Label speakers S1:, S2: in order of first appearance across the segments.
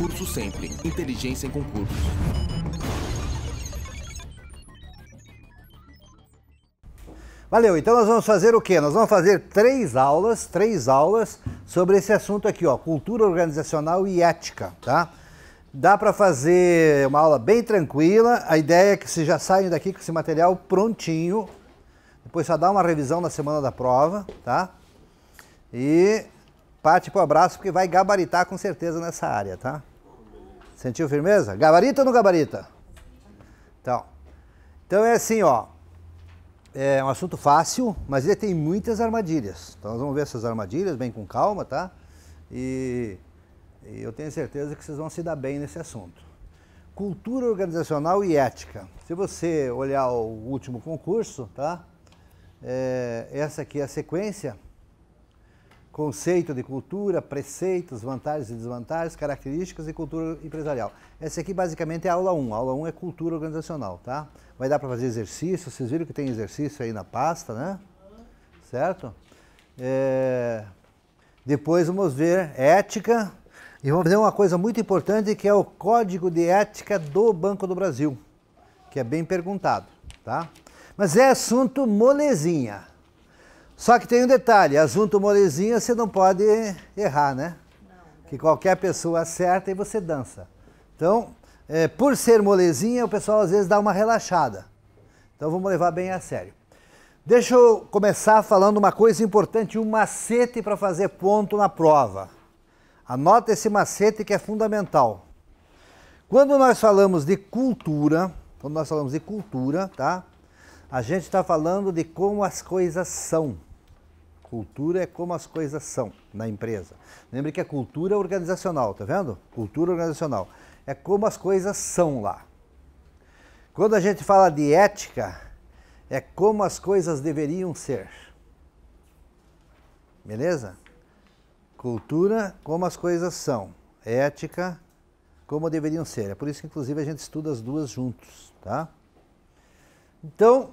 S1: Concurso Sempre. Inteligência em concursos.
S2: Valeu, então nós vamos fazer o quê? Nós vamos fazer três aulas sobre esse assunto aqui, ó, cultura organizacional e ética, tá? Dá para fazer uma aula bem tranquila, a ideia é que vocês já saiam daqui com esse material prontinho, depois só dá uma revisão na semana da prova, tá? E parte pro abraço, porque vai gabaritar com certeza nessa área, tá? Sentiu firmeza? Gabarita ou não gabarita? Então é assim, ó. É um assunto fácil, mas ele tem muitas armadilhas. Então nós vamos ver essas armadilhas bem com calma, tá? E eu tenho certeza que vocês vão se dar bem nesse assunto. Cultura organizacional e ética. Se você olhar o último concurso, tá? Essa aqui é a sequência. Conceito de cultura, preceitos, vantagens e desvantagens, características e cultura empresarial. Essa aqui basicamente é a aula 1. A aula 1 é cultura organizacional, tá? Vai dar para fazer exercício, vocês viram que tem exercício aí na pasta, né? Certo? Depois vamos ver ética e vamos ver uma coisa muito importante que é o Código de Ética do Banco do Brasil, que é bem perguntado, tá? Mas é assunto molezinha. Só que tem um detalhe, assunto molezinha você não pode errar, né? Não. Que qualquer pessoa acerta e você dança. Então, por ser molezinha, o pessoal às vezes dá uma relaxada. Então vamos levar bem a sério. Deixa eu começar falando uma coisa importante, um macete para fazer ponto na prova. Anota esse macete que é fundamental. Quando nós falamos de cultura, tá? A gente está falando de como as coisas são. Cultura é como as coisas são na empresa. Lembre que a cultura é organizacional, tá vendo? Cultura organizacional. É como as coisas são lá. Quando a gente fala de ética, é como as coisas deveriam ser. Beleza? Cultura, como as coisas são. Ética, como deveriam ser. É por isso que, inclusive, a gente estuda as duas juntos, tá? Então,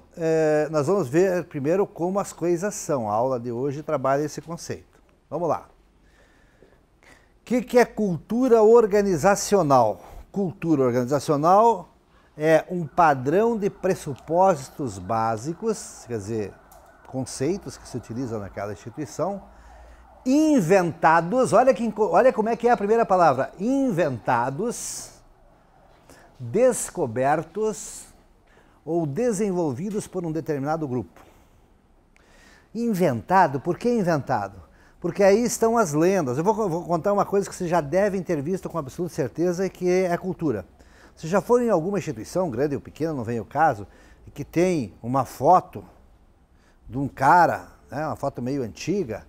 S2: nós vamos ver primeiro como as coisas são. A aula de hoje trabalha esse conceito. Vamos lá. O que é cultura organizacional? Cultura organizacional é um padrão de pressupostos básicos, quer dizer, conceitos que se utilizam naquela instituição, inventados, olha como é que é a primeira palavra, inventados, descobertos, ou desenvolvidos por um determinado grupo. Inventado, por que inventado? Porque aí estão as lendas. Eu vou contar uma coisa que vocês já devem ter visto com absoluta certeza, que é a cultura. Vocês já foram em alguma instituição, grande ou pequena, não vem o caso, que tem uma foto de um cara, né, uma foto meio antiga,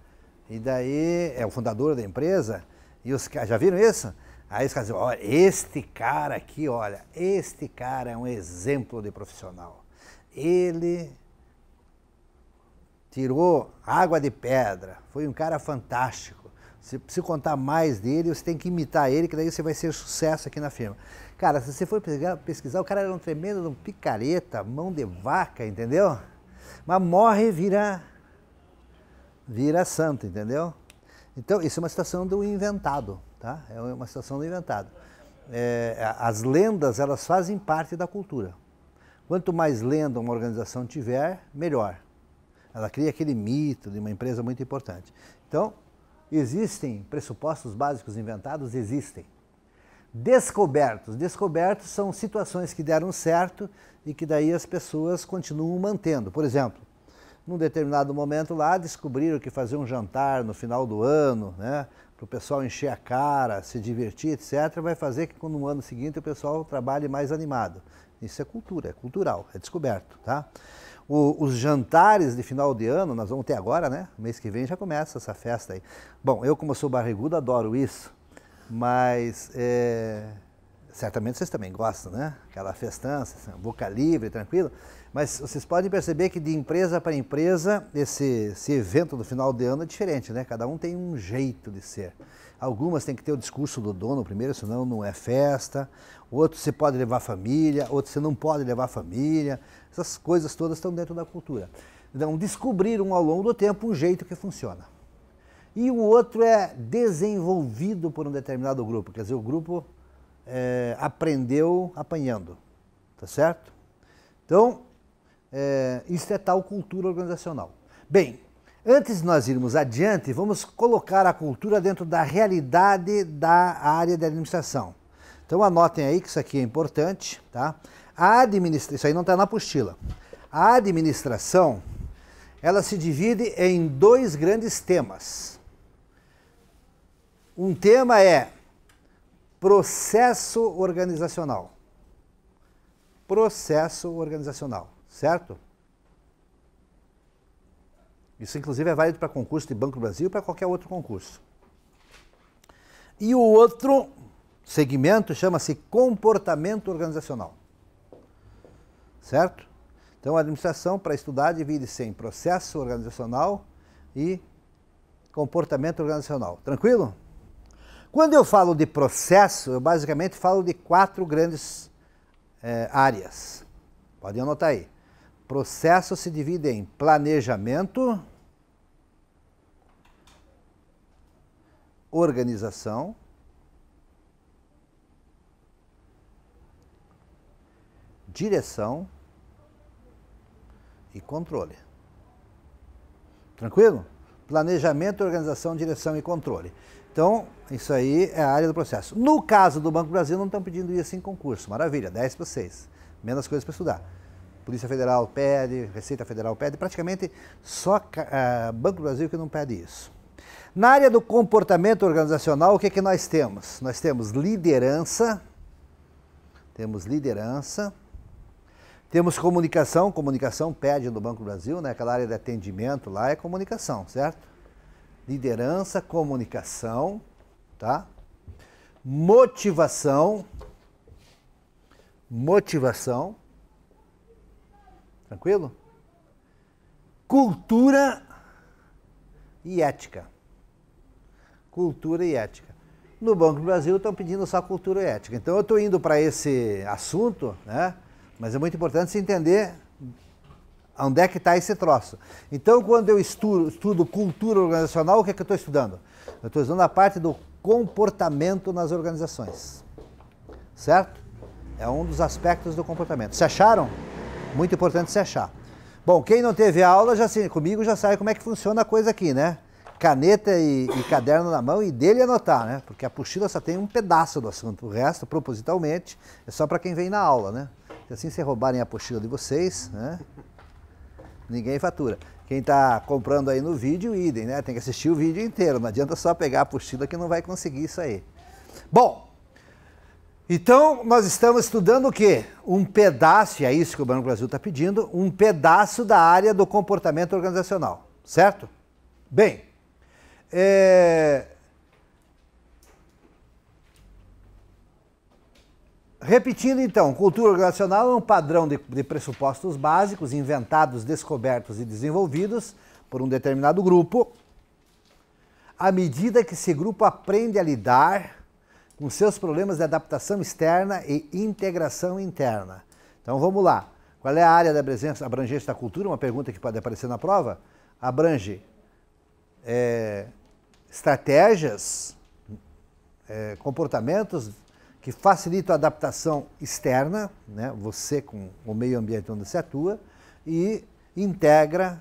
S2: e daí é o fundador da empresa, e os caras, já viram isso? Aí os caras dizem, olha, este cara aqui, olha, este cara é um exemplo de profissional. Ele tirou água de pedra, foi um cara fantástico. Se contar mais dele, você tem que imitar ele, que daí você vai ser sucesso aqui na firma. Cara, se você for pesquisar, o cara era um tremendo um picareta, mão de vaca, entendeu? Mas morre e vira santo, entendeu? Então, isso é uma situação do inventado. Tá? É uma situação do inventado. As lendas, elas fazem parte da cultura. Quanto mais lenda uma organização tiver, melhor. Ela cria aquele mito de uma empresa muito importante. Então, existem pressupostos básicos inventados? Existem. Descobertos. Descobertos são situações que deram certo e que daí as pessoas continuam mantendo. Por exemplo, num determinado momento lá, descobriram que fazer um jantar no final do ano, né? Para o pessoal encher a cara, se divertir, etc., vai fazer que no ano seguinte o pessoal trabalhe mais animado. Isso é cultura, é cultural, é descoberto, tá? Os jantares de final de ano, nós vamos ter agora, né? Mês que vem já começa essa festa aí. Bom, eu como sou barrigudo adoro isso, mas certamente vocês também gostam, né? Aquela festança, boca livre, tranquilo. Mas vocês podem perceber que de empresa para empresa, esse evento do final de ano é diferente, né? Cada um tem um jeito de ser. Algumas tem que ter o discurso do dono primeiro, senão não é festa. Outros você pode levar família, outros você não pode levar família. Essas coisas todas estão dentro da cultura. Então, descobriram ao longo do tempo um jeito que funciona. e o outro é desenvolvido por um determinado grupo, quer dizer, o grupo aprendeu apanhando, tá certo? Então, isso é tal cultura organizacional. Bem, antes de nós irmos adiante, vamos colocar a cultura dentro da realidade da área de administração. Então anotem aí que isso aqui é importante, tá? Isso aí não está na apostila. A administração, ela se divide em dois grandes temas. Um tema é processo organizacional. Processo organizacional, certo? Isso, inclusive, é válido para concurso de Banco do Brasil e para qualquer outro concurso. E o outro segmento chama-se comportamento organizacional, certo? Então, a administração, para estudar, divide-se em processo organizacional e comportamento organizacional. Tranquilo? Quando eu falo de processo, eu basicamente falo de 4 grandes áreas. Podem anotar aí. Processo se divide em planejamento, organização, direção e controle. Tranquilo? Planejamento, organização, direção e controle. Então, isso aí é a área do processo. No caso do Banco do Brasil, não estão pedindo isso em concurso. Maravilha, 10 para 6. Menos coisas para estudar. Polícia Federal pede, Receita Federal pede, praticamente só Banco do Brasil que não pede isso. Na área do comportamento organizacional, o que é que nós temos? Nós temos liderança, temos comunicação pede no Banco do Brasil, né? Aquela área de atendimento lá é comunicação, certo? Liderança, comunicação, tá? Motivação, tranquilo? Cultura e ética. Cultura e ética. No Banco do Brasil estão pedindo só cultura e ética. Então eu estou indo para esse assunto, né? Mas é muito importante se entender onde é que está esse troço. Então, quando eu estudo cultura organizacional, o que é que eu estou estudando? Eu estou estudando a parte do comportamento nas organizações. Certo? É um dos aspectos do comportamento. Se acharam? Muito importante se achar. Bom, quem não teve aula comigo já sabe como é que funciona a coisa aqui, né? Caneta e caderno na mão e dele anotar, né? Porque a apostila só tem um pedaço do assunto. O resto, propositalmente, é só para quem vem na aula, né? Se assim vocês roubarem a apostila de vocês, né? Ninguém fatura. Quem está comprando aí no vídeo, idem, né? Tem que assistir o vídeo inteiro. Não adianta só pegar a apostila que não vai conseguir isso aí. Bom, então nós estamos estudando o quê? Um pedaço, e é isso que o Banco do Brasil está pedindo, um pedaço da área do comportamento organizacional, certo? Bem, repetindo então, cultura organizacional é um padrão de pressupostos básicos, inventados, descobertos e desenvolvidos por um determinado grupo, à medida que esse grupo aprende a lidar com seus problemas de adaptação externa e integração interna. Então vamos lá. Qual é a área da abrangência da cultura? Uma pergunta que pode aparecer na prova. Abrange estratégias, comportamentos que facilitam a adaptação externa, né? Você com o meio ambiente onde você atua, e integra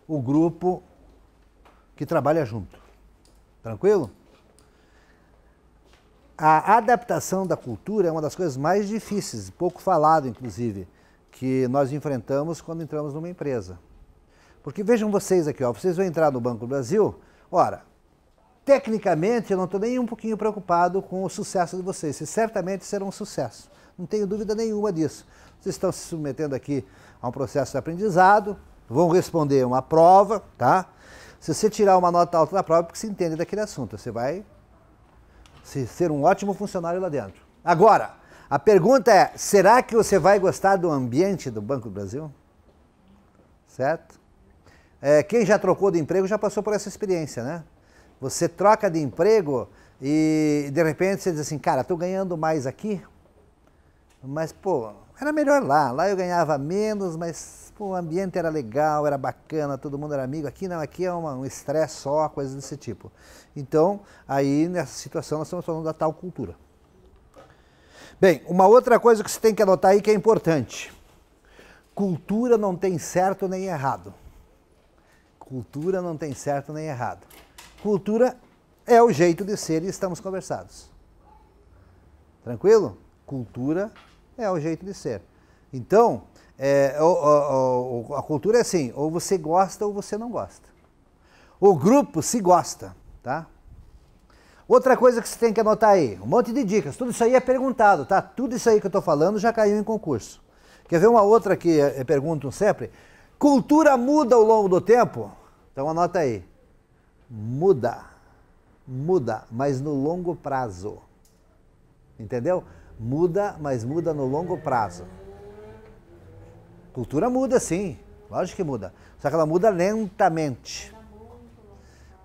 S2: o grupo que trabalha junto. Tranquilo? A adaptação da cultura é uma das coisas mais difíceis, pouco falado, inclusive, que nós enfrentamos quando entramos numa empresa. Porque vejam vocês aqui, ó, vocês vão entrar no Banco do Brasil, ora, tecnicamente eu não estou nem um pouquinho preocupado com o sucesso de vocês, vocês certamente serão um sucesso, não tenho dúvida nenhuma disso. Vocês estão se submetendo aqui a um processo de aprendizado, vão responder uma prova, tá? Se você tirar uma nota alta da prova, é porque você entende daquele assunto, você vai ser um ótimo funcionário lá dentro. Agora, a pergunta é, será que você vai gostar do ambiente do Banco do Brasil? Certo? Quem já trocou de emprego já passou por essa experiência, né? Você troca de emprego e de repente você diz assim, cara, estou ganhando mais aqui, mas pô, Era melhor lá. Lá eu ganhava menos, mas pô, o ambiente era legal, era bacana, todo mundo era amigo. Aqui não, aqui é um estresse só, coisas desse tipo. Então, aí nessa situação nós estamos falando da tal cultura. Bem, uma outra coisa que você tem que anotar aí que é importante. Cultura não tem certo nem errado. Cultura não tem certo nem errado. Cultura é o jeito de ser e estamos conversados. Tranquilo? Cultura é o jeito de ser. Então, a cultura é assim, ou você gosta ou você não gosta. O grupo se gosta, tá? Outra coisa que você tem que anotar aí, um monte de dicas, tudo isso aí é perguntado, tá? Tudo isso aí que eu estou falando já caiu em concurso. Quer ver uma outra que perguntam sempre? Cultura muda ao longo do tempo? Então anota aí. Muda, mas no longo prazo. Entendeu? Muda, mas muda no longo prazo. Cultura muda sim, lógico que muda. Só que ela muda lentamente.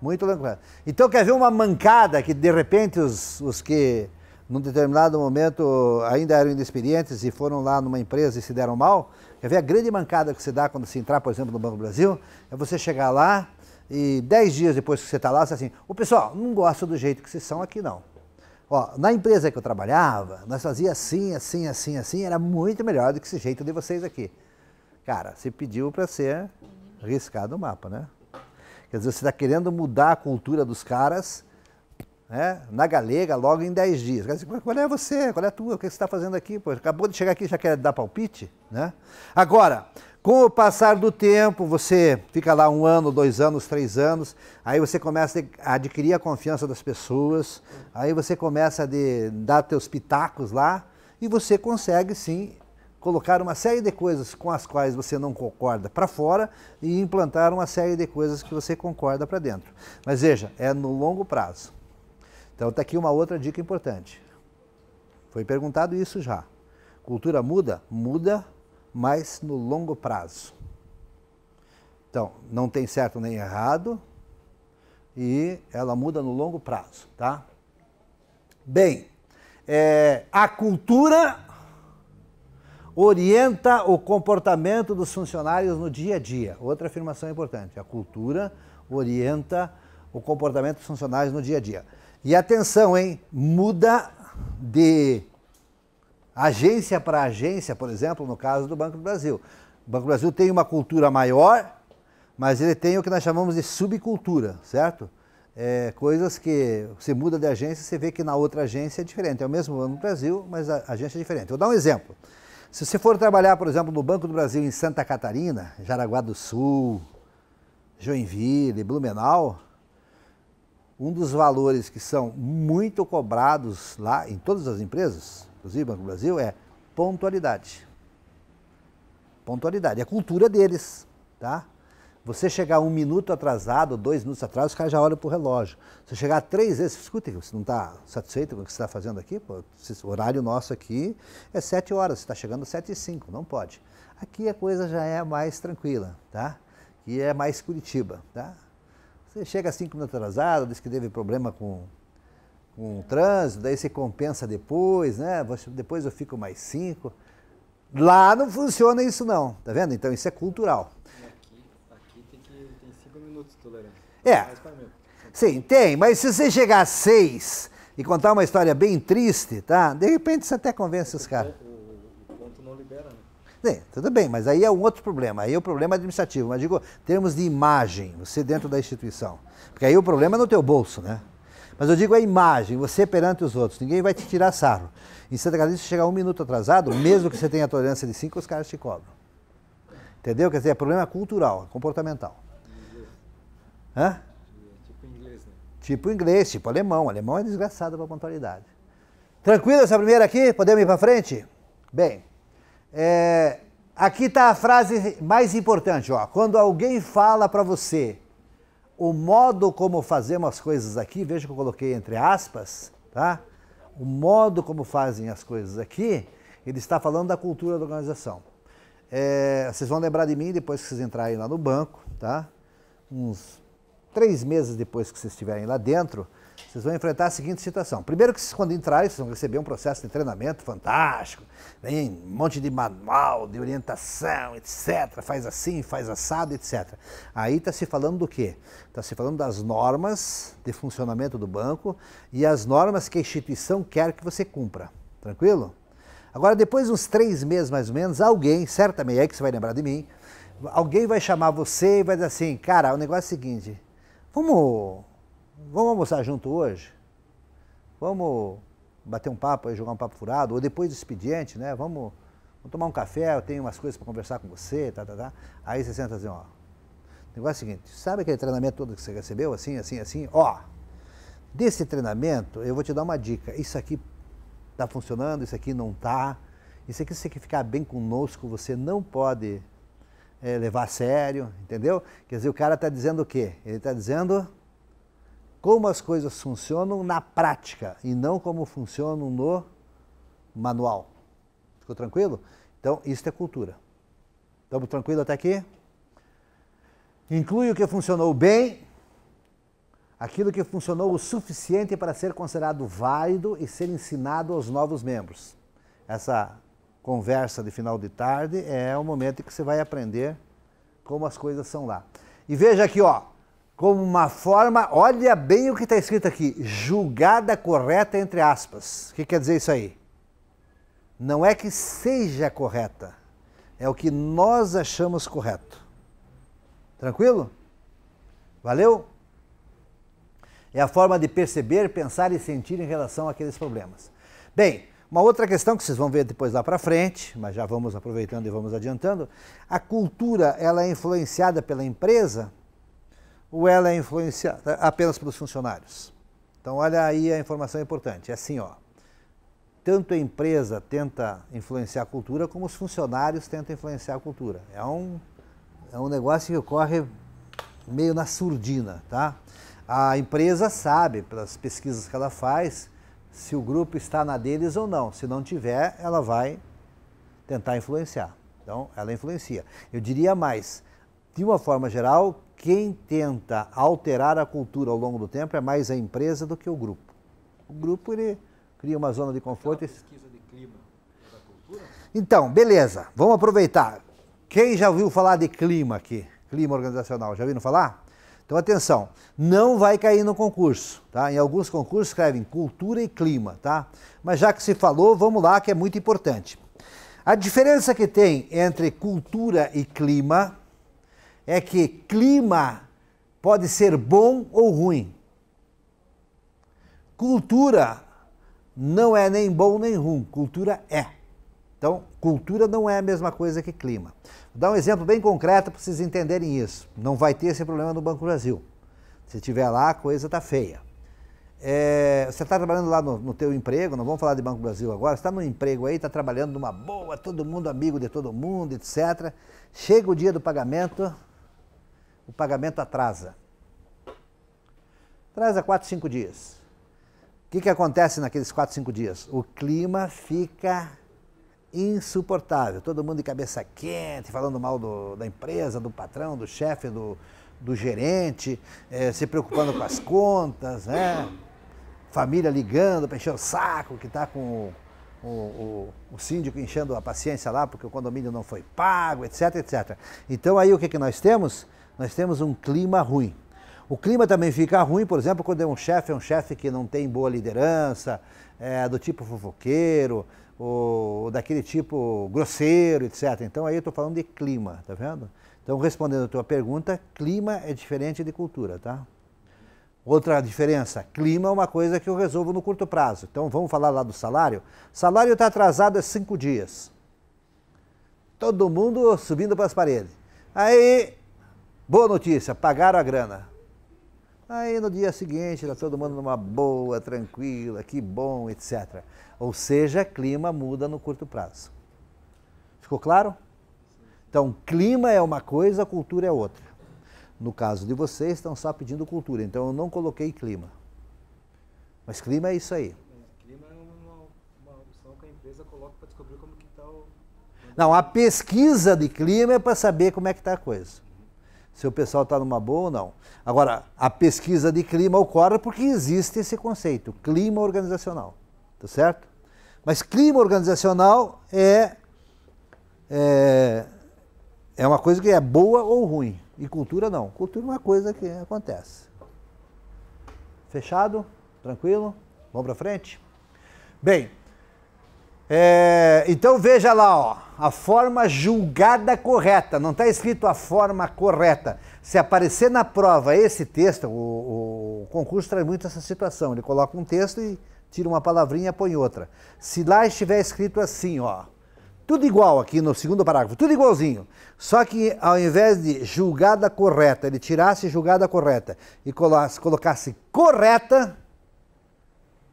S2: Muito lentamente. Então quer ver uma mancada que de repente os que num determinado momento ainda eram inexperientes e foram lá numa empresa e se deram mal? Quer ver a grande mancada que você dá quando você entrar, por exemplo, no Banco do Brasil? É você chegar lá e 10 dias depois que você está lá, você assim, o pessoal, não gosta do jeito que vocês são aqui não. Ó, na empresa que eu trabalhava, nós fazíamos assim, era muito melhor do que esse jeito de vocês aqui. Cara, você pediu para ser riscado o mapa, né? Quer dizer, você está querendo mudar a cultura dos caras, né, na galega logo em 10 dias. Quer dizer, qual é você? Qual é a tua? O que você está fazendo aqui? Pô, acabou de chegar aqui e já quer dar palpite? Né? Agora, com o passar do tempo, você fica lá 1 ano, 2 anos, 3 anos, aí você começa a adquirir a confiança das pessoas, aí você começa a dar teus pitacos lá e você consegue sim colocar uma série de coisas com as quais você não concorda para fora e implantar uma série de coisas que você concorda para dentro. Mas veja, é no longo prazo. Então está aqui uma outra dica importante. Foi perguntado isso já. Cultura muda? Muda, mas no longo prazo. Então, não tem certo nem errado e ela muda no longo prazo, tá? Bem, a cultura orienta o comportamento dos funcionários no dia a dia. Outra afirmação importante. A cultura orienta o comportamento dos funcionários no dia a dia. E atenção, hein? Muda de agência para agência, por exemplo, no caso do Banco do Brasil. O Banco do Brasil tem uma cultura maior, mas ele tem o que nós chamamos de subcultura, certo? Coisas que você muda de agência, você vê que na outra agência é diferente. É o mesmo Banco do Brasil, mas a agência é diferente. Vou dar um exemplo. Se você for trabalhar, por exemplo, no Banco do Brasil em Santa Catarina, Jaraguá do Sul, Joinville, Blumenau, um dos valores que são muito cobrados lá em todas as empresas, inclusive Banco do Brasil, é pontualidade. Pontualidade, é a cultura deles, tá? Você chegar 1 minuto atrasado, 2 minutos atrás, os caras já olham para o relógio. Se chegar 3 vezes, escuta, você não está satisfeito com o que você está fazendo aqui? Pô, o horário nosso aqui é 7 horas, você está chegando às 7h05, não pode. Aqui a coisa já é mais tranquila, tá? Aqui é mais Curitiba, tá? Você chega 5 minutos atrasado, diz que teve problema com o trânsito, daí você compensa depois, né? Depois eu fico mais 5. Lá não funciona isso não, tá vendo? Então isso é cultural.
S3: Aqui tem 5 minutos de tolerância.
S2: Sim, tem, mas se você chegar a 6 e contar uma história bem triste, tá? De repente você até convence os caras.
S3: O ponto não libera, né?
S2: Sim, tudo bem, mas aí é um outro problema, aí é o problema administrativo, mas digo, em termos de imagem, você dentro da instituição, porque aí o problema é no teu bolso, né? Mas eu digo a imagem, você perante os outros, ninguém vai te tirar sarro. Em Santa Catarina, se chegar 1 minuto atrasado, mesmo que você tenha tolerância de 5, os caras te cobram. Entendeu? Quer dizer, é problema cultural, comportamental. Hã?
S3: Tipo inglês, né?
S2: Tipo inglês, tipo alemão. Alemão é desgraçado para a pontualidade. Tranquilo essa primeira aqui? Podemos ir para frente? Bem, aqui está a frase mais importante. Ó. Quando alguém fala para você o modo como fazemos as coisas aqui, veja que eu coloquei entre aspas, tá? O modo como fazem as coisas aqui, ele está falando da cultura da organização. Vocês vão lembrar de mim depois que vocês entrarem lá no banco, tá? Uns 3 meses depois que vocês estiverem lá dentro, vocês vão enfrentar a seguinte situação. Primeiro que vocês, quando entrarem, vocês vão receber um processo de treinamento fantástico, vem um monte de manual, de orientação, etc. Faz assim, faz assado, etc. Aí está se falando do quê? Está se falando das normas de funcionamento do banco e as normas que a instituição quer que você cumpra. Tranquilo? Agora, depois de uns 3 meses, mais ou menos, alguém, certamente, aí que você vai lembrar de mim, alguém vai chamar você e vai dizer assim, cara, o negócio é o seguinte, vamos almoçar junto hoje? Vamos bater um papo, jogar um papo furado? Ou depois do expediente, né? Vamos tomar um café, eu tenho umas coisas para conversar com você, tá. Aí você senta assim, ó. O negócio é o seguinte, sabe aquele treinamento todo que você recebeu, assim? Ó, desse treinamento, eu vou te dar uma dica. Isso aqui está funcionando, isso aqui não está. Isso aqui, se você quer ficar bem conosco, você não pode levar a sério, entendeu? Quer dizer, o cara está dizendo o quê? Ele está dizendo como as coisas funcionam na prática e não como funcionam no manual. Ficou tranquilo? Então, isso é cultura. Estamos tranquilos até aqui? Inclui o que funcionou bem, aquilo que funcionou o suficiente para ser considerado válido e ser ensinado aos novos membros. Essa conversa de final de tarde é o momento em que você vai aprender como as coisas são lá. E veja aqui, ó, como uma forma, olha bem o que está escrito aqui, julgada correta entre aspas. O que quer dizer isso aí? Não é que seja correta, é o que nós achamos correto. Tranquilo? Valeu? É a forma de perceber, pensar e sentir em relação àqueles problemas. Bem, uma outra questão que vocês vão ver depois lá para frente, mas já vamos aproveitando e vamos adiantando, a cultura, ela é influenciada pela empresa ou ela é influenciada apenas pelos funcionários? Então, olha aí a informação importante. É assim, ó, tanto a empresa tenta influenciar a cultura, como os funcionários tentam influenciar a cultura. É um negócio que ocorre meio na surdina, tá? A empresa sabe, pelas pesquisas que ela faz, se o grupo está na deles ou não. Se não tiver, ela vai tentar influenciar. Então, ela influencia. Eu diria mais, de uma forma geral, quem tenta alterar a cultura ao longo do tempo é mais a empresa do que o grupo. O grupo, ele cria uma zona de conforto.
S3: Pesquisa de clima da cultura?
S2: Então, beleza, vamos aproveitar. Quem já ouviu falar de clima aqui? Clima organizacional, já ouviram falar? Então, atenção, não vai cair no concurso, tá? Em alguns concursos escrevem cultura e clima, tá? Mas já que se falou, vamos lá, que é muito importante. A diferença que tem entre cultura e clima é que clima pode ser bom ou ruim. Cultura não é nem bom nem ruim, cultura é. Então, cultura não é a mesma coisa que clima. Vou dar um exemplo bem concreto para vocês entenderem isso. Não vai ter esse problema no Banco Brasil. Se tiver lá, a coisa está feia. Você está trabalhando lá no teu emprego, não vamos falar de Banco Brasil agora, você está no emprego aí, está trabalhando numa boa, todo mundo amigo de todo mundo, etc. Chega o dia do pagamento, o pagamento atrasa. Atrasa 4, 5 dias. O que acontece naqueles 4, 5 dias? O clima fica insuportável, todo mundo de cabeça quente, falando mal da empresa, do patrão, do chefe, do gerente, se preocupando com as contas, né? Família ligando para encher o saco, que está com o síndico enchendo a paciência lá porque o condomínio não foi pago, etc, etc. Então aí o que nós temos? Nós temos um clima ruim. O clima também fica ruim, por exemplo, quando é um chefe que não tem boa liderança, do tipo fofoqueiro, ou daquele tipo grosseiro, etc. Então aí eu estou falando de clima, tá vendo? Então, respondendo a tua pergunta, clima é diferente de cultura, tá? Outra diferença, clima é uma coisa que eu resolvo no curto prazo. Então, vamos falar lá do salário. Salário está atrasado há 5 dias. Todo mundo subindo para as paredes. Aí, boa notícia, pagaram a grana. Aí, no dia seguinte, está todo mundo numa boa, tranquila, que bom, etc. Ou seja, clima muda no curto prazo. Ficou claro? Então, clima é uma coisa, cultura é outra. No caso de vocês, estão só pedindo cultura, então eu não coloquei clima. Mas clima é isso aí.
S3: Clima é uma opção que a empresa coloca para descobrir como que está o...
S2: Não, a pesquisa de clima é para saber como é que está a coisa. se o pessoal está numa boa ou não. Agora, a pesquisa de clima ocorre porque existe esse conceito, clima organizacional, tá certo? Mas clima organizacional é uma coisa que é boa ou ruim, e cultura não. Cultura é uma coisa que acontece. Fechado? Tranquilo? Vamos para frente? Bem, então veja lá, ó, a forma julgada correta, não está escrito a forma correta. Se aparecer na prova esse texto, o concurso traz muito essa situação, ele coloca um texto e tira uma palavrinha e põe outra. Se lá estiver escrito assim, ó, tudo igual aqui no segundo parágrafo, tudo igualzinho, só que ao invés de julgada correta, ele tirasse julgada correta e colocasse correta,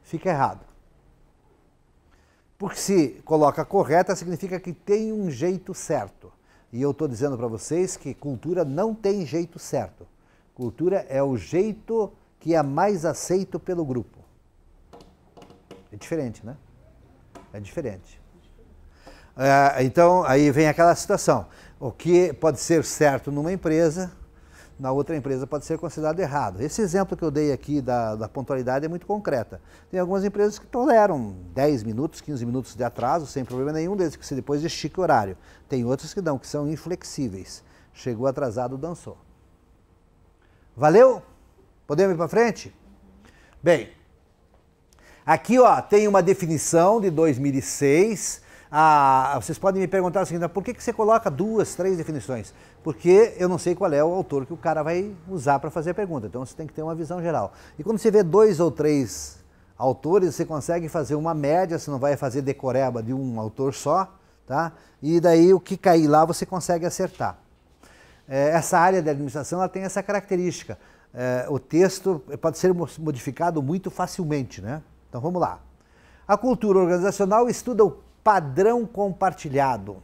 S2: fica errado. Porque se coloca correta, significa que tem um jeito certo. E eu estou dizendo para vocês que cultura não tem jeito certo. Cultura é o jeito que é mais aceito pelo grupo. É diferente, né? É diferente. Então, aí vem aquela situação. O que pode ser certo numa empresa, na outra empresa pode ser considerado errado. Esse exemplo que eu dei aqui da pontualidade é muito concreta. Tem algumas empresas que toleram 10 minutos, 15 minutos de atraso, sem problema nenhum, desde que você depois estique o horário. Tem outras que não, que são inflexíveis. Chegou atrasado, dançou. Valeu? Podemos ir para frente? Bem, aqui ó, tem uma definição de 2006. Vocês podem me perguntar o seguinte, por que você coloca 2, 3 definições? Porque eu não sei qual é o autor que o cara vai usar para fazer a pergunta, então você tem que ter uma visão geral. E quando você vê 2 ou 3 autores, você consegue fazer uma média, você não vai fazer decoreba de um autor só, tá? E daí o que cair lá você consegue acertar. Essa área de administração ela tem essa característica, o texto pode ser modificado muito facilmente, né? Então vamos lá. A cultura organizacional estuda o padrão compartilhado,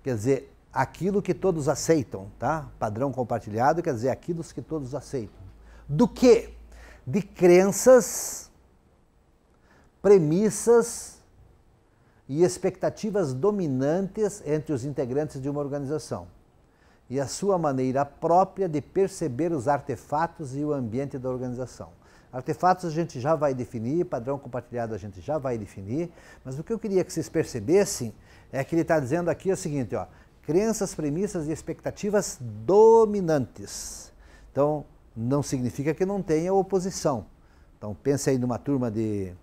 S2: quer dizer, aquilo que todos aceitam, tá? Padrão compartilhado quer dizer aquilo que todos aceitam. Do quê? De crenças, premissas e expectativas dominantes entre os integrantes de uma organização e a sua maneira própria de perceber os artefatos e o ambiente da organização. Artefatos a gente já vai definir, padrão compartilhado a gente já vai definir, mas o que eu queria que vocês percebessem é que ele está dizendo aqui o seguinte, ó, crenças, premissas e expectativas dominantes. Então, não significa que não tenha oposição. Então, pense aí numa turma de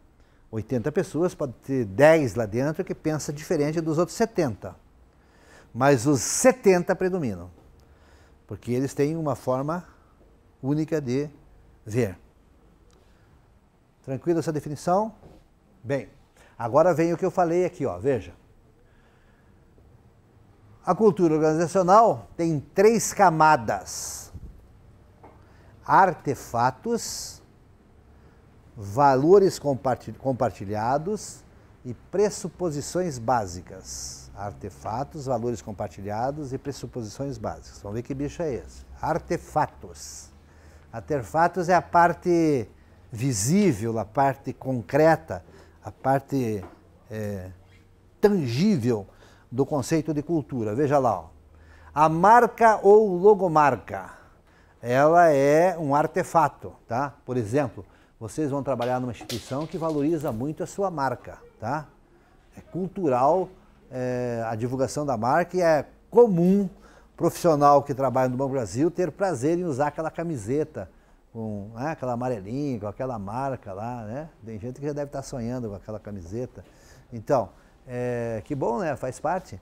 S2: 80 pessoas, pode ter 10 lá dentro que pensa diferente dos outros 70. Mas os 70 predominam, porque eles têm uma forma única de ver. Tranquilo essa definição? Bem, agora vem o que eu falei aqui, ó, veja. A cultura organizacional tem 3 camadas: artefatos, valores compartilhados e pressuposições básicas. Artefatos, valores compartilhados e pressuposições básicas. Vamos ver que bicho é esse. Artefatos. Artefatos é a parte visível, a parte concreta, a parte tangível do conceito de cultura. Veja lá, ó. A marca ou logomarca, ela é um artefato, tá? Por exemplo, vocês vão trabalhar numa instituição que valoriza muito a sua marca, tá? É cultural a divulgação da marca e é comum profissional que trabalha no Banco Brasil ter prazer em usar aquela camiseta com aquela amarelinha, com aquela marca lá, né? Tem gente que já deve estar sonhando com aquela camiseta. Então, que bom, né? Faz parte.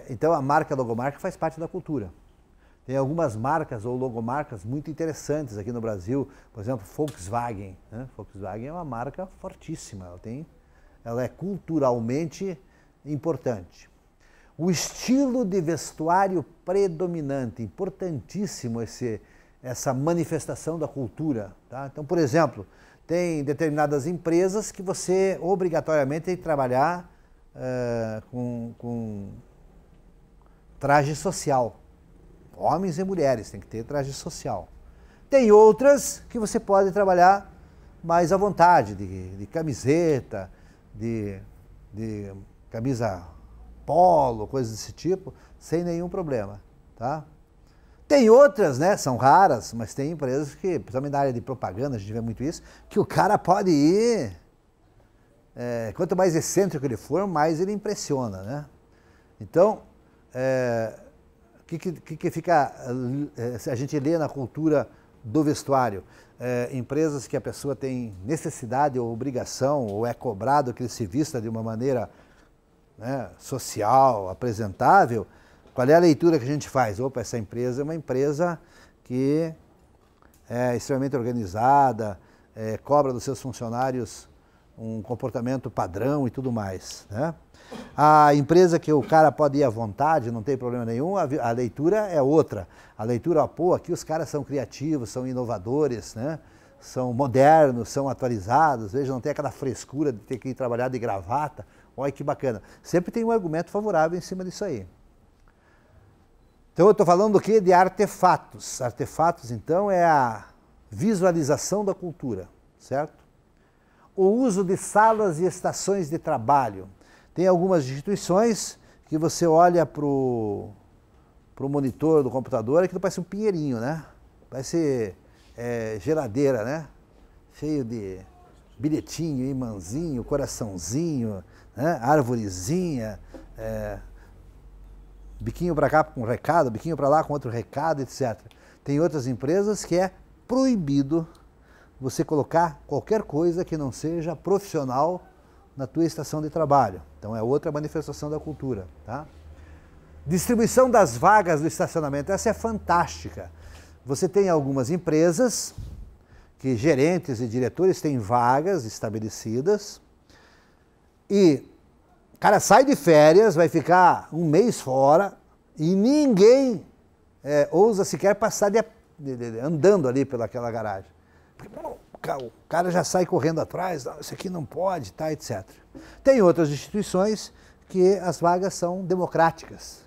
S2: Então, a marca, a logomarca faz parte da cultura. Tem algumas marcas ou logomarcas muito interessantes aqui no Brasil. Por exemplo, Volkswagen, né? Volkswagen é uma marca fortíssima. Ela é culturalmente importante. O estilo de vestuário predominante, importantíssimo essa manifestação da cultura, tá? Então, por exemplo, tem determinadas empresas que você obrigatoriamente tem que trabalhar com traje social. Homens e mulheres tem que ter traje social. Tem outras que você pode trabalhar mais à vontade, de camiseta, de camisa polo, coisas desse tipo, sem nenhum problema, tá? Tem outras, né, são raras, mas tem empresas que, principalmente na área de propaganda, a gente vê muito isso, que o cara pode ir, quanto mais excêntrico ele for, mais ele impressiona, né? Então, o que fica, a gente lê na cultura do vestuário? Empresas que a pessoa tem necessidade ou obrigação, ou é cobrado que ele se vista de uma maneira, né, social, apresentável. Qual é a leitura que a gente faz? Opa, essa empresa é uma empresa que é extremamente organizada, cobra dos seus funcionários um comportamento padrão e tudo mais, né? A empresa que o cara pode ir à vontade, não tem problema nenhum, a leitura é outra. A leitura, pô, aqui os caras são criativos, são inovadores, né? São modernos, são atualizados, veja, não tem aquela frescura de ter que ir trabalhar de gravata. Olha que bacana. Sempre tem um argumento favorável em cima disso aí. Então eu estou falando do quê? De artefatos. Artefatos, então, é a visualização da cultura, certo? O uso de salas e estações de trabalho. Tem algumas instituições que você olha para o monitor do computador, aquilo parece um pinheirinho, né? Parece geladeira, né? Cheio de bilhetinho, imãzinho, coraçãozinho, né? Arvorezinha, biquinho para cá com um recado, biquinho para lá com outro recado, etc. Tem outras empresas que é proibido você colocar qualquer coisa que não seja profissional na tua estação de trabalho. Então é outra manifestação da cultura, tá? Distribuição das vagas do estacionamento, essa é fantástica. Você tem algumas empresas que gerentes e diretores têm vagas estabelecidas e o cara sai de férias, vai ficar um mês fora e ninguém ousa sequer passar andando ali pelaquela garagem. O cara já sai correndo atrás, isso aqui não pode, tá, etc. Tem outras instituições que as vagas são democráticas.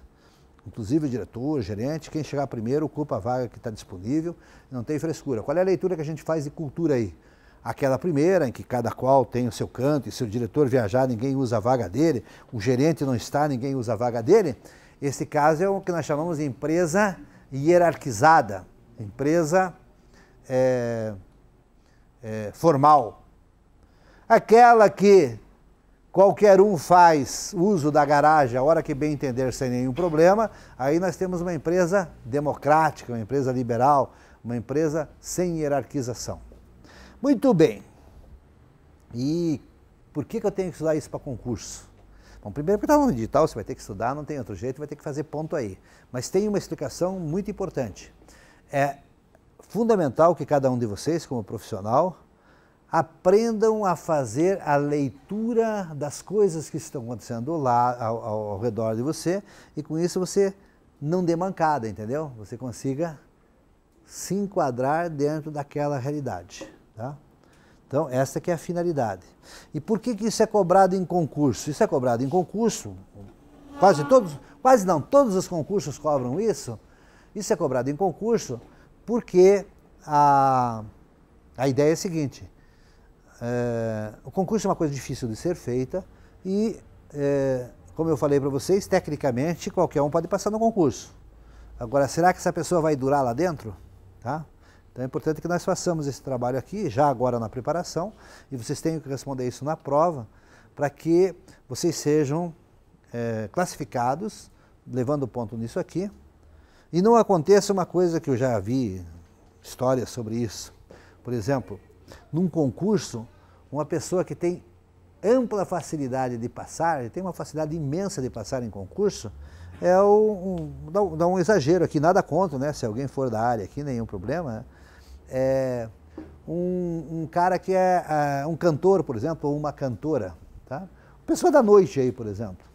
S2: Inclusive o diretor, o gerente, quem chegar primeiro ocupa a vaga que está disponível, não tem frescura. Qual é a leitura que a gente faz de cultura aí? Aquela primeira, em que cada qual tem o seu canto, e se o diretor viajar, ninguém usa a vaga dele, o gerente não está, ninguém usa a vaga dele. Esse caso é o que nós chamamos de empresa hierarquizada, empresa formal. Aquela que qualquer um faz uso da garagem a hora que bem entender sem nenhum problema, aí nós temos uma empresa democrática, uma empresa liberal, uma empresa sem hierarquização. Muito bem. E por que eu tenho que estudar isso para concurso? Bom, primeiro porque está no digital, você vai ter que estudar, não tem outro jeito, vai ter que fazer ponto aí. Mas tem uma explicação muito importante. É fundamental que cada um de vocês, como profissional, aprendam a fazer a leitura das coisas que estão acontecendo lá ao redor de você e com isso você não dê mancada, entendeu? Você consiga se enquadrar dentro daquela realidade, tá? Então, essa que é a finalidade. E por que isso é cobrado em concurso? Isso é cobrado em concurso, todos os concursos cobram isso. Isso é cobrado em concurso porque a ideia é a seguinte: o concurso é uma coisa difícil de ser feita e, como eu falei para vocês, tecnicamente qualquer um pode passar no concurso. Agora, será que essa pessoa vai durar lá dentro? Tá? Então é importante que nós façamos esse trabalho aqui, já agora na preparação, e vocês tenham que responder isso na prova, para que vocês sejam classificados, levando ponto nisso aqui, e não aconteça uma coisa que eu já vi histórias sobre isso. Por exemplo, num concurso, uma pessoa que tem ampla facilidade de passar, tem uma facilidade imensa de passar em concurso, dá um exagero aqui, nada contra, né? Se alguém for da área aqui, nenhum problema, né? Um cara que é um cantor, por exemplo, ou uma cantora, tá? Pessoa da noite aí, por exemplo,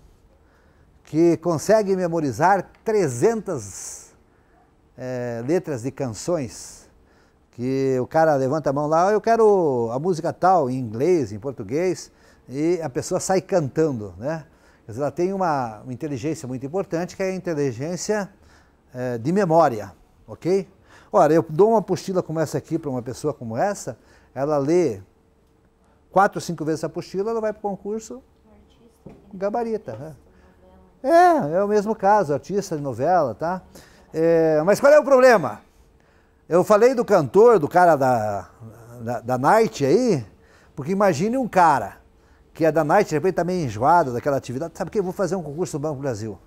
S2: que consegue memorizar 300 letras de canções, que o cara levanta a mão lá, eu quero a música tal, em inglês, em português, e a pessoa sai cantando, né? Quer dizer, ela tem uma inteligência muito importante, que é a inteligência de memória, ok? Ora, eu dou uma apostila como essa aqui para uma pessoa como essa, ela lê 4 ou 5 vezes a apostila, ela vai para o concurso gabarita, né? É o mesmo caso, artista de novela, tá? Mas qual é o problema? Eu falei do cantor, do cara da night aí, porque imagine um cara que é da night, de repente está meio enjoado daquela atividade, sabe o que? Eu vou fazer um concurso do Banco do Brasil.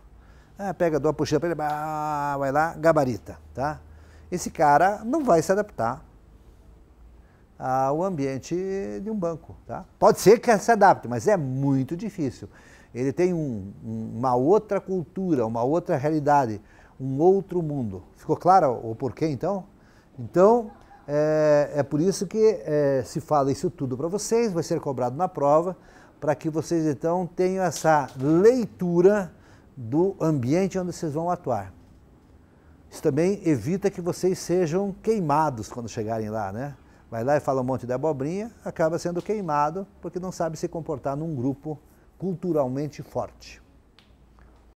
S2: Pega, dá uma puxada para ele, vai lá, gabarita, tá? Esse cara não vai se adaptar ao ambiente de um banco, tá? Pode ser que se adapte, mas é muito difícil. Ele tem uma outra cultura, uma outra realidade, um outro mundo. Ficou claro o porquê, então? Então, é por isso que se fala isso tudo para vocês, vai ser cobrado na prova, para que vocês, então, tenham essa leitura do ambiente onde vocês vão atuar. Isso também evita que vocês sejam queimados quando chegarem lá, né? Vai lá e fala um monte de abobrinha, acaba sendo queimado porque não sabe se comportar num grupo culturalmente forte.